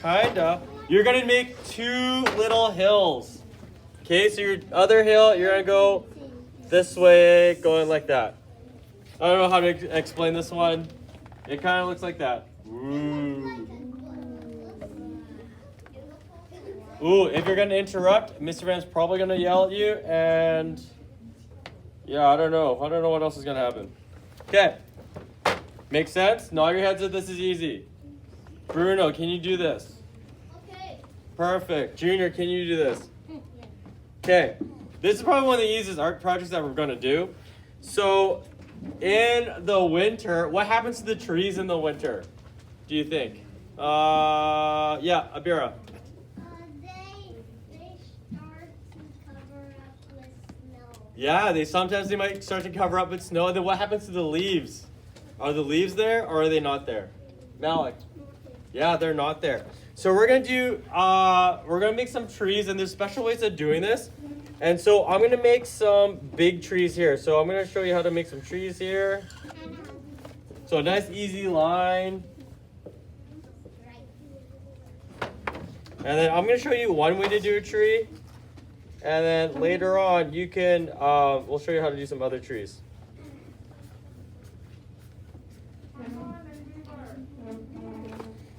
kinda. You're gonna make two little hills. Okay, so your other hill, you're gonna go this way, going like that. I don't know how to explain this one. It kind of looks like that. Ooh. Ooh, if you're gonna interrupt, Mr. Van's probably gonna yell at you, and yeah, I don't know. I don't know what else is gonna happen. Okay. Make sense? Nod your heads if this is easy. Bruno, can you do this? Okay. Perfect. Junior, can you do this? Okay. This is probably one of the easiest art projects that we're gonna do. So, in the winter, what happens to the trees in the winter? Do you think? Yeah, Abira. They start to cover up with snow. Yeah, they might start to cover up with snow. And then what happens to the leaves? Are the leaves there or are they not there? Malik. Yeah, they're not there. So we're gonna make some trees, and there's special ways of doing this. And so I'm gonna make some big trees here. So I'm gonna show you how to make some trees here. So a nice easy line. And then I'm gonna show you one way to do a tree. And then later on you can, we'll show you how to do some other trees.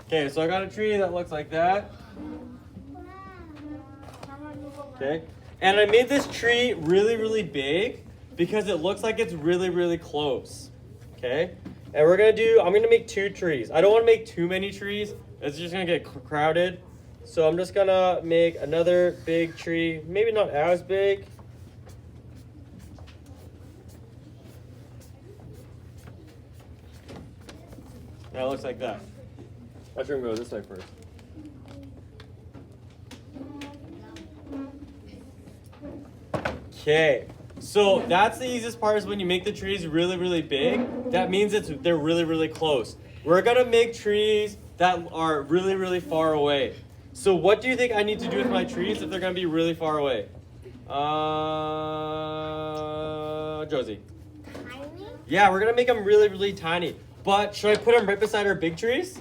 Okay, so I got a tree that looks like that. Okay, and I made this tree really, really big because it looks like it's really, really close. Okay, and I'm gonna make two trees. I don't want to make too many trees. It's just gonna get crowded. So I'm just gonna make another big tree, maybe not as big. Now it looks like that. I should go this way first. Okay, so that's the easiest part is when you make the trees really, really big. That means they're really, really close. We're gonna make trees that are really, really far away. So what do you think I need to do with my trees if they're gonna be really far away? Josie. Tiny? Yeah, we're gonna make them really, really tiny. But should I put them right beside our big trees?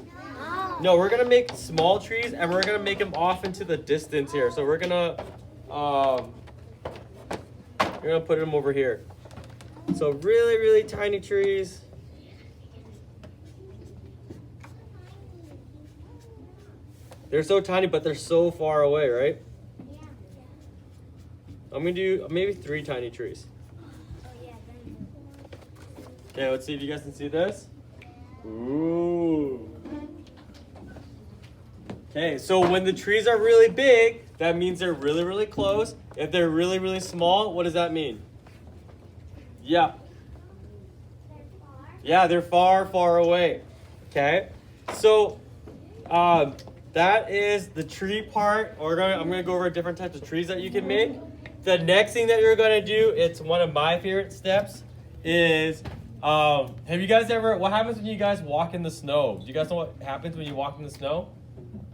No, we're gonna make small trees and we're gonna make them off into the distance here. So we're gonna put them over here. So really, really tiny trees. They're so tiny, but they're so far away, right? Yeah. I'm gonna do maybe 3 tiny trees. Oh yeah. Okay, let's see if you guys can see this. Ooh. Okay, so when the trees are really big, that means they're really, really close. If they're really, really small, what does that mean? Yeah. They're far. Yeah, they're far, far away. Okay, so that is the tree part. I'm gonna go over different types of trees that you can make. The next thing that you're gonna do, it's one of my favorite steps, is have you guys what happens when you guys walk in the snow? Do you guys know what happens when you walk in the snow?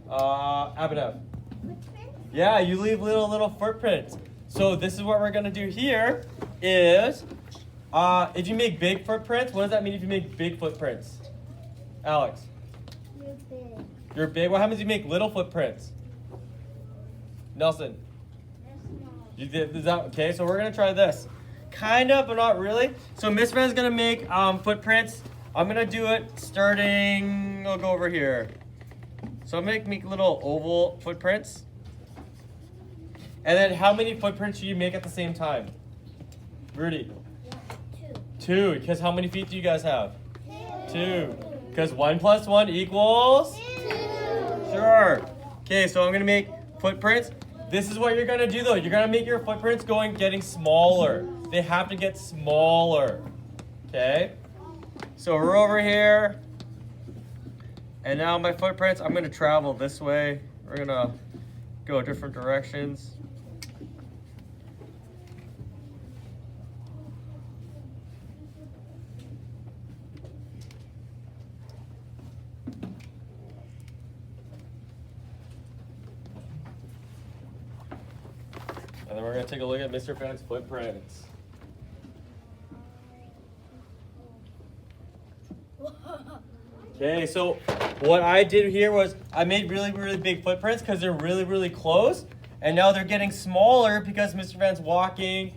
Abhinav. Footprints? Yeah, you leave little footprints. So this is what we're gonna do here is, if you make big footprints, what does that mean if you make big footprints? Alex. You're big. You're big. What happens if you make little footprints? Nelson. They're small. You did, is that okay? So we're gonna try this. Kind of, but not really. So Miss Van's gonna make footprints. I'm gonna do it starting, I'll go over here. So I'm gonna make little oval footprints. And then how many footprints do you make at the same time? Rudy? Yeah, 2, because how many feet do you guys have? 2. 2. Because 1 plus 1 equals? 2. Sure. Okay, so I'm gonna make footprints. This is what you're gonna do though. You're gonna make your footprints getting smaller. They have to get smaller. Okay? So we're over here. And now my footprints, I'm gonna travel this way. We're gonna go different directions. And then we're gonna take a look at Mr. Phan's footprints. Okay, so what I did here was I made really, really big footprints because they're really, really close. And now they're getting smaller because Mr. Phan's walking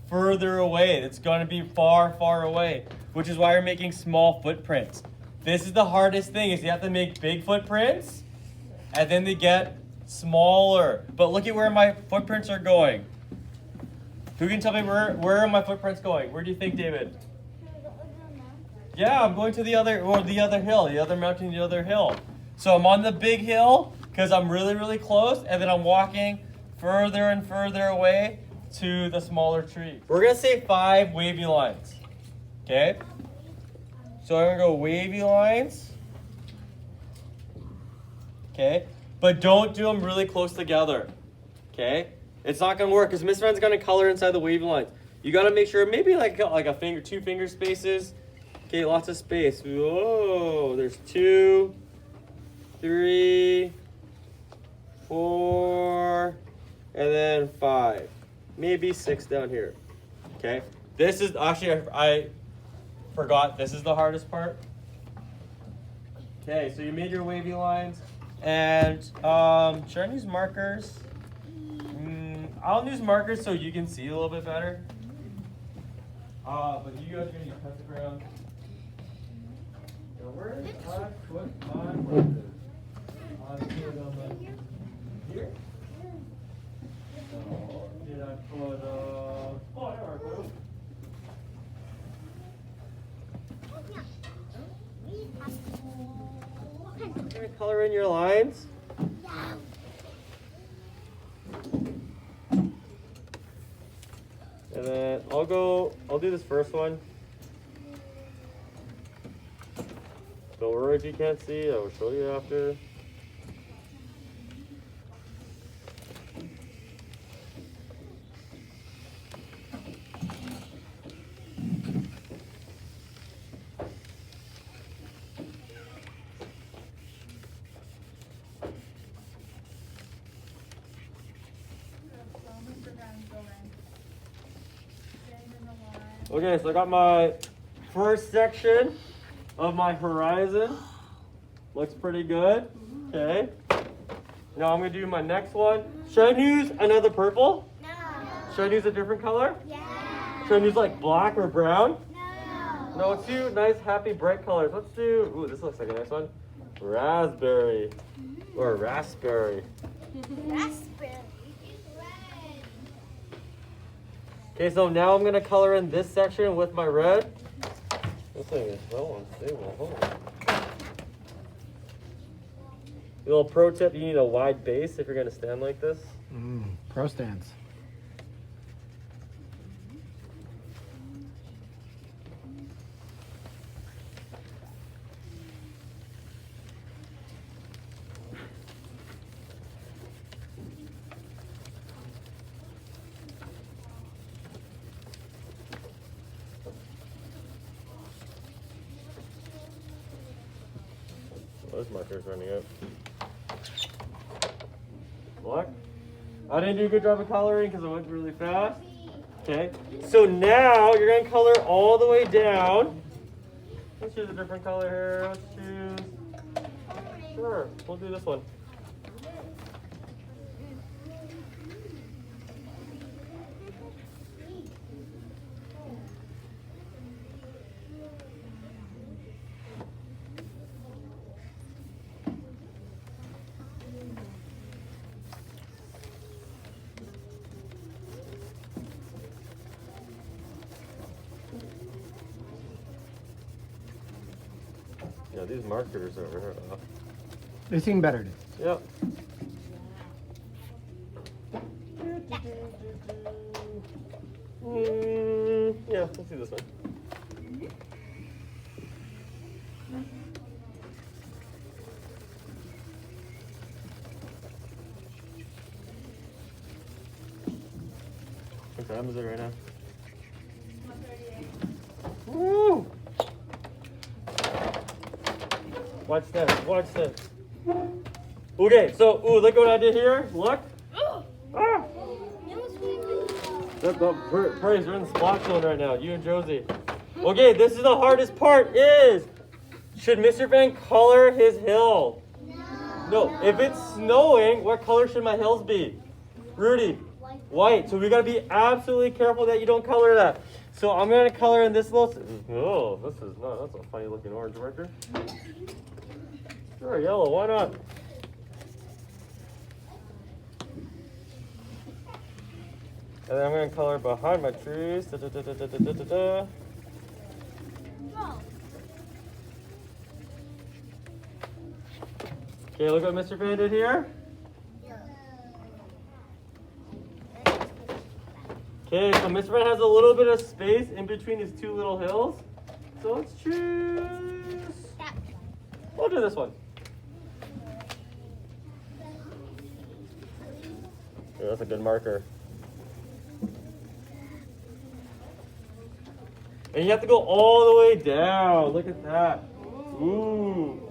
further away. It's going to be far, far away, which is why we're making small footprints. This is the hardest thing, is you have to make big footprints and then they get smaller. But look at where my footprints are going. Who can tell me where are my footprints going? Where do you think, David? Yeah, I'm going to the other hill, the other mountain, the other hill. So I'm on the big hill because I'm really, really close, and then I'm walking further and further away to the smaller tree. We're gonna say 5 wavy lines. Okay? So I'm gonna go wavy lines. Okay? But don't do them really close together. Okay? It's not gonna work because Miss Phan's gonna color inside the wavy lines. You gotta make sure maybe like a finger, 2 finger spaces. Okay, lots of space. Whoa, there's 2, 3, 4, and then 5. Maybe 6 down here. Okay, this is actually, I forgot, this is the hardest part. Okay, so you made your wavy lines. And should I use markers? I'll use markers so you can see a little bit better. But you guys are going to use pencil crayons. Now where did I put my markers? Here? So, did I put, oh, there I go. You're going to color in your lines? And then I'll do this first one. Don't worry if you can't see, I will show you after. Okay, so I got my first section of my horizon. Looks pretty good. Okay. Now I'm going to do my next one. Should I use another purple? No. Should I use a different color? Yeah. Should I use like black or brown? No. No, let's do nice, happy, bright colors. Let's do, ooh, this looks like a nice one. Raspberry. Or raspberry. Raspberry. Okay, so now I'm going to color in this section with my red. This thing is so unstable. Hold on. A little pro tip, you need a wide base if you're going to stand like this. Pro stance. Those markers running out. Black. I didn't do a good job of coloring because I went really fast. Okay. So now you're going to color all the way down. Let's choose a different color here. Let's choose. Sure. We'll do this one. Yeah, these markers over here. They seem better. Yep. Yeah, let's do this one. What time is it right now? 1:38. Woo! Watch this, watch this. Okay, so, ooh, look what I did here. Look. Ah! Praise, we're in the splash zone right now, you and Josie. Okay, this is the hardest part is Should Mr. Van color his hill? No. No. If it's snowing, what color should my hills be? Rudy? White. So we gotta be absolutely careful that you don't color that. So I'm gonna color in this little. Oh, this is not. That's a funny looking orange marker. Sure, yellow. Why not? And then I'm gonna color behind my trees. Da, da, da, da, da, da, da, da. Okay, look what Mr. Fan did here. Okay, so Mr. Fan has a little bit of space in between his two little hills. So let's choose. We'll do this one. Yeah, that's a good marker. And you have to go all the way down. Look at that. Ooh.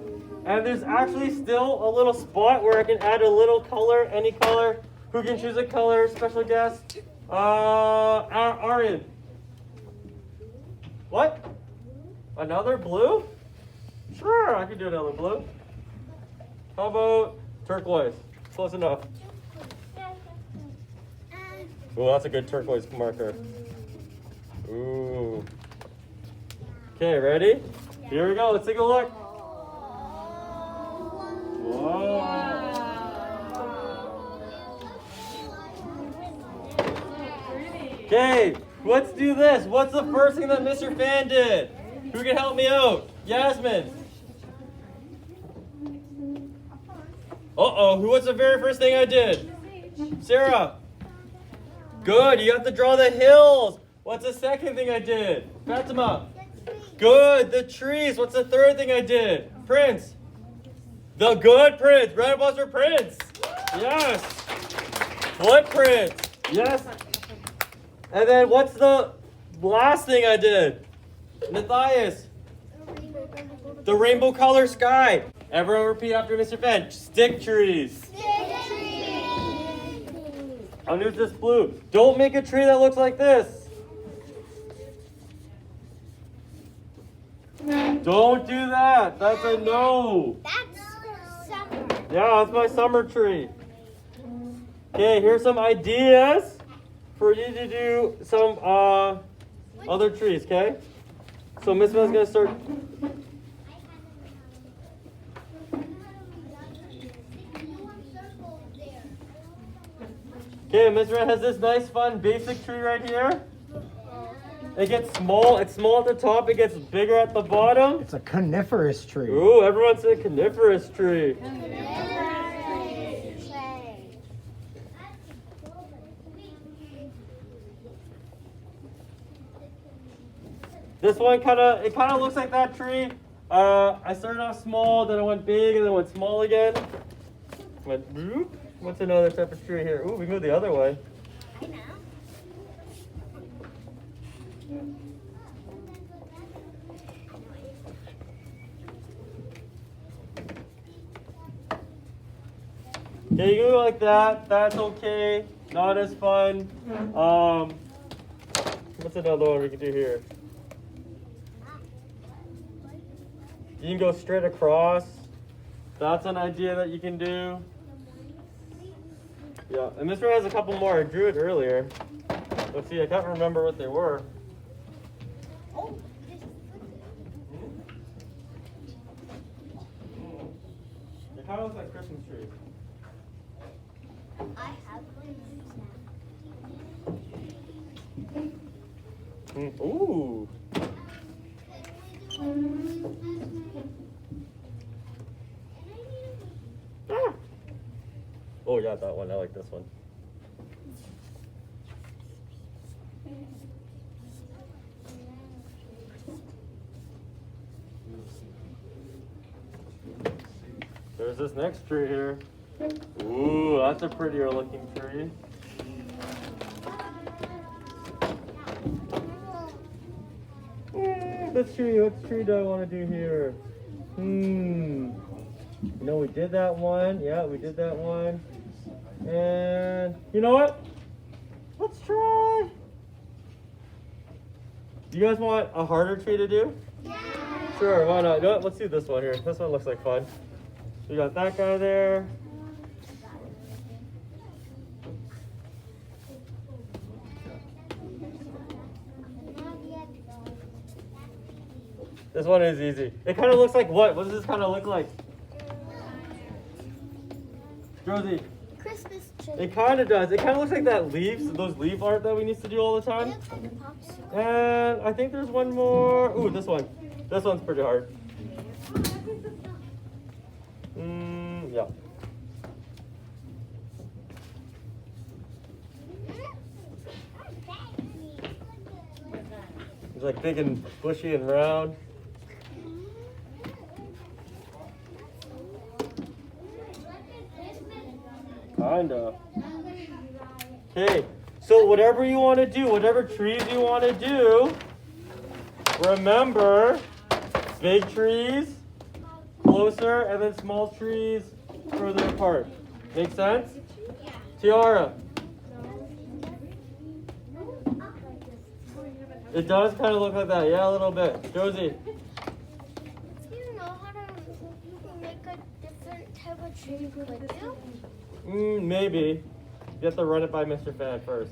And there's actually still a little spot where I can add a little color, any color. Who can choose a color? Special guest? Aryan. What? Another blue? Sure, I can do another blue. How about turquoise? Close enough. Oh, that's a good turquoise marker. Ooh. Okay, ready? Here we go. Let's take a look. Whoa. Okay, let's do this. What's the first thing that Mr. Fan did? Who can help me out? Yasmin. Uh-oh, what's the very first thing I did? Sarah. Good, you have to draw the hills. What's the second thing I did? Fatima. Good, the trees. What's the third thing I did? Prince. The good Prince. Round of applause for Prince. Yes. Footprints. Yes. And then what's the last thing I did? Matthias. The rainbow color sky. Everyone repeat after Mr. Fan. Stick trees. I'll use this blue. Don't make a tree that looks like this. Don't do that. That's a no. That's summer. Yeah, that's my summer tree. Okay, here's some ideas for you to do some other trees, okay? So Miss Van's gonna start. Okay, Miss Van has this nice fun basic tree right here. It gets small, it's small at the top, it gets bigger at the bottom. It's a coniferous tree. Ooh, everyone said coniferous tree. This one kind of looks like that tree. I started off small, then I went big, and then went small again. Went whoop. What's another type of tree here? Ooh, we moved the other way. I know. Yeah, you can go like that. That's okay. Not as fun. What's another one we can do here? You can go straight across. That's an idea that you can do. Yeah, and this one has a couple more. I drew it earlier. Let's see, I can't remember what they were. Oh, They kind of look like Christmas trees. I have one. Ooh. Ah. Oh yeah, that one. I like this one. There's this next tree here. Ooh, that's a prettier looking tree. What tree do I want to do here? No, we did that one. Yeah, we did that one. And you know what? Let's try. Do you guys want a harder tree to do? Yeah. Sure, why not? You know what? Let's do this one here. This one looks like fun. We got that guy there. This one is easy. It kind of looks like what? What does this kind of look like? Rosie, Christmas tree. it kind of does. It kind of looks like that leaves, those leaf art that we used to do all the It time. looks like a popsicle. And I think there's one more. Ooh, this one. This one's pretty hard. Yeah. It's like big and bushy and round. Kinda. Okay, so whatever you want to do, whatever trees you want to do, remember, big trees closer and then small trees further apart. Make sense? Tiara, it does kind of look like that. Yeah, a little bit. Josie, Do you know how to make a different type of tree? Could you? maybe. You have to run it by Mr. Phan first.